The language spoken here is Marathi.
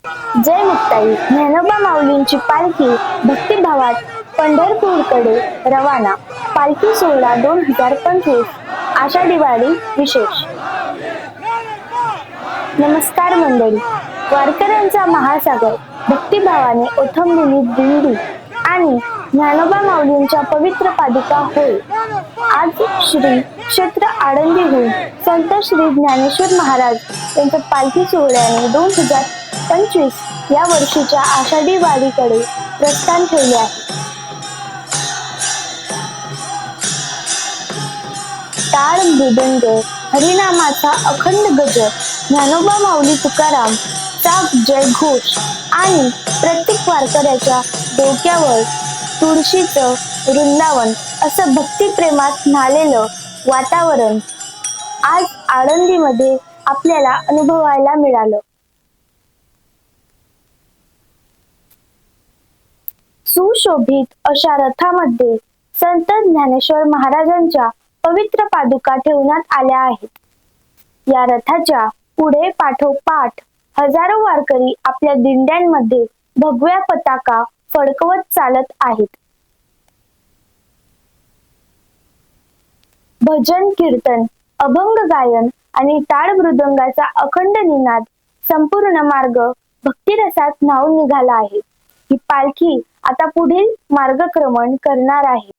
जय मुक्ताई. ज्ञानोबा माऊलींची पालखी भक्तिभावात पंढरपूरकडे रवाना. पालखी सोहळा 2025 आषाढी वारी विशेष. नमस्कार मंडळी. वारकऱ्यांचा महासागर, भक्तिभावाने ओथंबलेली दिंडी आणि ज्ञानोबा माऊलींच्या पवित्र पादुका होय. आज श्री क्षेत्र आळंदीहून संत श्री ज्ञानेश्वर महाराज यांच्या पालखी सोहळ्याने 2025 या वर्षीच्या आषाढी वारीकडे प्रस्थान ठेवले आहे. टाळ मृदंग हरिनामाचा अखंड गजर, ज्ञानोबा माऊली तुकाराम चा जयघोष आणि प्रत्येक वारकऱ्याच्या डोक्यावर तुळशीचं वृंदावन असं भक्तिप्रेमात न्हालेलं वातावरण आज आळंदीमध्ये आपल्याला अनुभवायला मिळालं. सुशोभित अशा रथामध्ये संत ज्ञानेश्वर महाराजांच्या पवित्र पादुका ठेवण्यात आल्या आहेत. या रथाच्या पुढे पाठोपाठ हजारो वारकरी आपल्या दिंड्यांमध्ये भगव्या पताका फडकवत चालत आहेत. भजन कीर्तन, अभंग गायन आणि टाळ मृदंगाचा अखंड निनाद संपूर्ण मार्ग भक्तिरसात न्हाऊन निघाला आहे. ही पालखी आता पुढील मार्गक्रमण करणार आहे.